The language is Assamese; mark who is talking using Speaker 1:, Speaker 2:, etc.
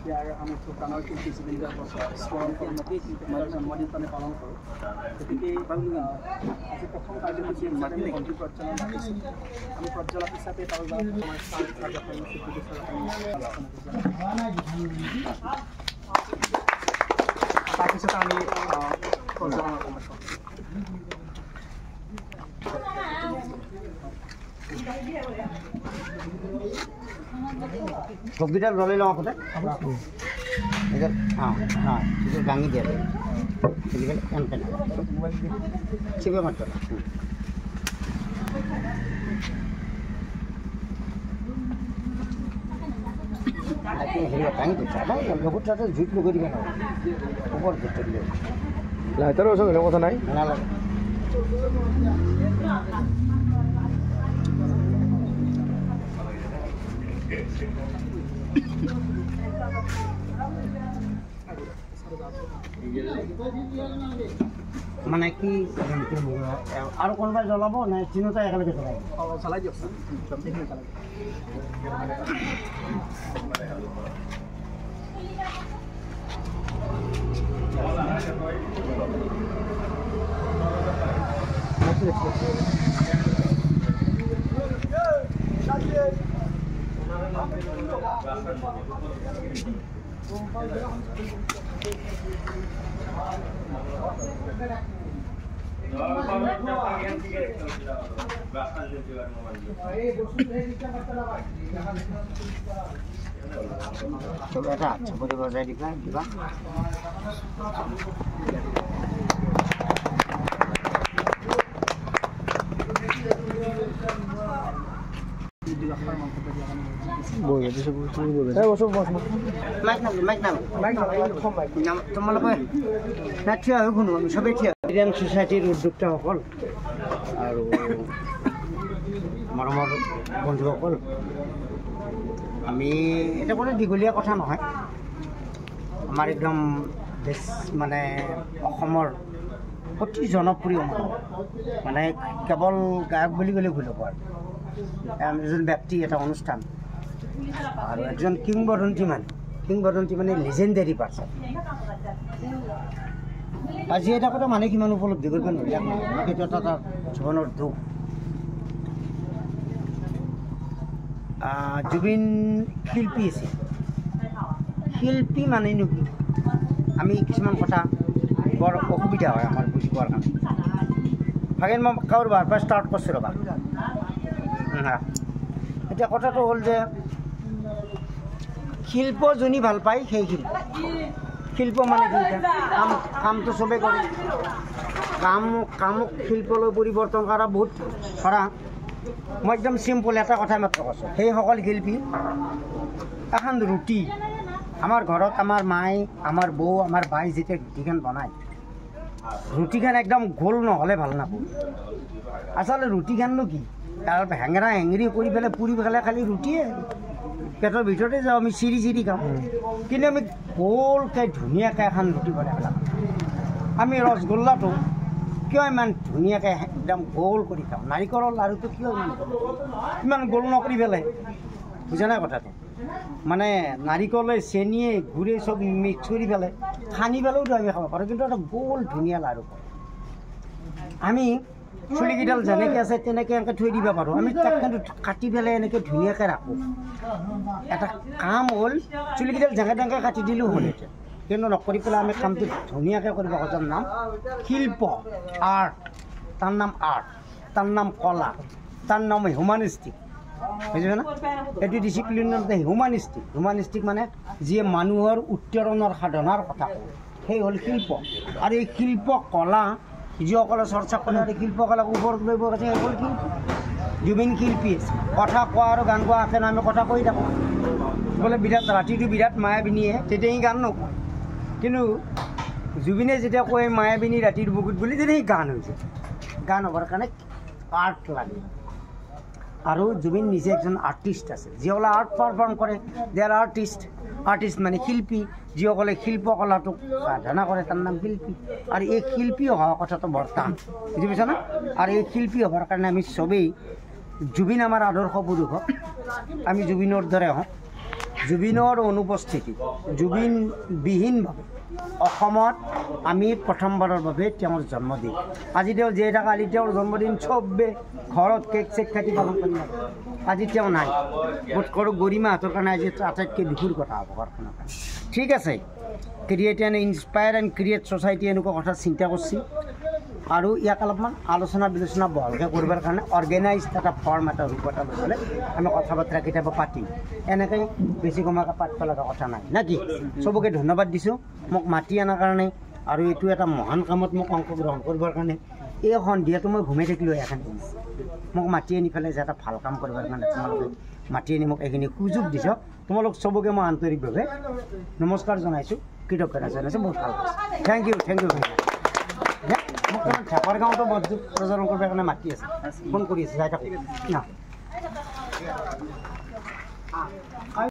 Speaker 1: ইয়াৰ আমি খুব ডাঙৰ শিল্পী জুবিনদাৰ স্মৰণ কৰি জন্মদিন আমি পালন কৰোঁ। গতিকে আজি প্ৰথম কাৰ্যসূচী হিচাপে আমি বন্তি প্ৰজ্বলন ৰাখিছোঁ। আমি প্ৰজ্বলক হিচাপে তাৰপিছত আমি প্ৰজ্বলনৰ সময়
Speaker 2: কম্পিউটার রলে লো আপনি এটা হ্যাঁ হ্যাঁ এটা গাঙ্গি দিয়ে দেন ঠিক আছে এমন চিপে মাত্র হেৰি গাঙ্গি দিছে না লগতে জুইত লগৈ দিবা না ওপৰত দিতে দিলে লাইটাৰৰ ওচৰত কথা নাই নালাগে মানে কি আৰু কোনোবাই জ্বলাব নে তিনিটা একেলগে জ্বলাব
Speaker 1: জ্বলাই দিয়ক গোটেইখিনি জ্বলাই
Speaker 2: এটা ছবি বজাই দিবা দিবা তোমালোকে থিয় হৈ শুনো আমি চবেই থিয় ইণ্ডিয়ান ছ'চাইটিৰ উদ্যোক্তাসকল আৰু মৰমৰ বন্ধুসকল আমি এটা কোনো দীঘলীয়া কথা নহয় আমাৰ একদম বেছ মানে অসমৰ অতি জনপ্ৰিয় মানুহ মানে কেৱল গায়ক বুলি ক'লে ভুল হ'ব আৰু এজন ব্যক্তি এটা অনুষ্ঠান আৰু একজন কিংবদন্তি মানে লেজেণ্ডাৰী পাৰ্চন আজি এটা কথা মানে কিমান উপলব্ধি কৰিব নোৱাৰিলে সেইটো এটা তাৰ জীৱনৰ দুখ জুবিন শিল্পী আছিল শিল্পী মানেনো কি আমি কিছুমান কথা বৰ অসুবিধা হয় আমাৰ বুজি পোৱাৰ কাৰণে ভাগিন মই কাৰোবাৰ পৰা ষ্টাৰ্ট কৰিছোঁ ৰ'বা এতিয়া কথাটো হ'ল যে শিল্প যোনী ভাল পায় সেই শিল্প মানে কি কামটো চবেই কৰে কামক শিল্পলৈ পৰিৱৰ্তন কৰা বহুত ধৰা মই একদম চিম্পল এটা কথাই মাত্ৰ কৈছোঁ সেইসকল শিল্পী এখন ৰুটি আমাৰ ঘৰত আমাৰ মায়ে আমাৰ বৌ আমাৰ বাই যেতিয়া ৰুটিখন বনায় ৰুটিখন একদম গোল নহ'লে ভাল নাপাওঁ আচলতে ৰুটিখননো কি তাৰ হেঙেৰা হেঙেৰি কৰি পেলাই পুৰি পেলাই খালি ৰুটিয়ে পেটৰ ভিতৰতে যাওঁ আমি চিৰি খাওঁ কিন্তু আমি গোলকৈ ধুনীয়াকৈ এখন ৰুটি বনাই পেলাম আমি ৰসগোল্লাটো কিয় ইমান ধুনীয়াকৈ একদম গোল কৰি খাওঁ নাৰিকলৰ লাড়ুটো কিয় ইমান গোল নকৰি পেলাই বুজা নাই কথাটো মানে নাৰিকলে চেনিয়ে গুড়ে চব মিক্স কৰি পেলাই সানি পেলাইতো আমি খাব পাৰোঁ কিন্তু এটা গোল ধুনীয়া লাড়ু আমি চুলিকেইডাল যেনেকৈ আছে তেনেকৈ এনেকৈ থৈ দিব পাৰোঁ আমি তাক কিন্তু কাটি পেলাই এনেকৈ ধুনীয়াকৈ ৰাখোঁ এটা কাম হ'ল চুলিকেইডাল জেঙে জেঙে কাটি দিলেও হ'ল এতিয়া কিন্তু নকৰি পেলাই আমি কামটো ধুনীয়াকৈ কৰিব খোজাৰ নাম শিল্প আৰ্ট তাৰ নাম আৰ্ট তাৰ নাম কলা তাৰ নাম হিউমানিষ্টিক বুজিছে না এইটো ডিচিপ্লিনত হিউমানিষ্টিক মানে যিয়ে মানুহৰ উত্তৰণৰ সাধনাৰ কথা কয় সেই হ'ল শিল্প আৰু এই শিল্প কলা যিসকলে চৰ্চা কৰে আৰু শিল্পকলাক ওপৰত লৈ গৈছে সেই হ'ল শিল্প জুবিন শিল্পী কথা কোৱা আৰু গান গোৱা আছে আমি কথা কৈ থাকোঁ বোলে বিৰাট ৰাতিটো বিৰাট মায়াবিনীয়ে তেতিয়া সি গান নকয় কিন্তু জুবিনে যেতিয়া কয় মায়াবিনী ৰাতিৰ বুকুত বুলি তেতিয়া সি গান হৈছে গান হ'বৰ কাৰণে আৰ্ট লাগে আৰু জুবিন নিজে একজন আৰ্টিষ্ট আছে যিসকলে আৰ্ট পাৰফৰ্ম কৰে দে আৰ আৰ্টিষ্ট মানে শিল্পী যিসকলে শিল্পকলাটোক সাধনা কৰে তাৰ নাম শিল্পী আৰু এই শিল্পী হোৱা কথাটো বৰ টান বুজি পাইছা না আৰু এই শিল্পী হ'বৰ কাৰণে আমি চবেই জুবিন আমাৰ আদৰ্শ পুৰুষ আমি জুবিনৰ দৰে হওঁ জুবিনৰ অনুপস্থিতি জুবিনবিহীনভাৱে অসমত আমি প্ৰথমবাৰৰ বাবে তেওঁৰ জন্মদিন আজি তেওঁ জীয়াই থকা আজি তেওঁৰ জন্মদিন চবে ঘৰত কেক চেক কাটি পালন কৰি আজি তেওঁ নাই বোধ কৰোঁ গৰিমাহঁতৰ কাৰণে আজি আটাইতকৈ দুখৰ কথা হ'ব ঘৰখনৰ কাৰণে ঠিক আছে create and inspire and create society এনেকুৱা কথা চিন্তা কৰিছে আৰু ইয়াক অলপমান আলোচনা বিলোচনা বহলকৈ কৰিবৰ কাৰণে অৰ্গেনাইজ এটা ফৰ্ম এটা ৰূপ এটা লৈ পেলাই আমি কথা বতৰা কেতিয়াবা পাতিম এনেকৈ বেছি কমাকৈ পাতিব লগা কথা নাই নে কি চবকে ধন্যবাদ দিছোঁ মোক মাতি অনাৰ কাৰণে আৰু এইটো এটা মহান কামত মোক অংশগ্ৰহণ কৰিবৰ কাৰণে এই সন্ধিয়াটো মই ঘুমাই থাকিলোঁ এখন মোক মাতি আনি পেলাই যে এটা ভাল কাম কৰিবৰ কাৰণে তোমালোকে মাতি আনি মোক এইখিনি সুযোগ দিছ তোমালোক চবকে মই আন্তৰিকভাৱে নমস্কাৰ জনাইছোঁ কৃতজ্ঞতা জনাইছোঁ বহুত ভাল পাইছোঁ থেংক ইউ মোক ঢাকৰ গাঁৱতো মছজিদ প্ৰজনন কৰিবৰ কাৰণে মাতি আছে ফোন কৰি আছে যাই থাকোঁ না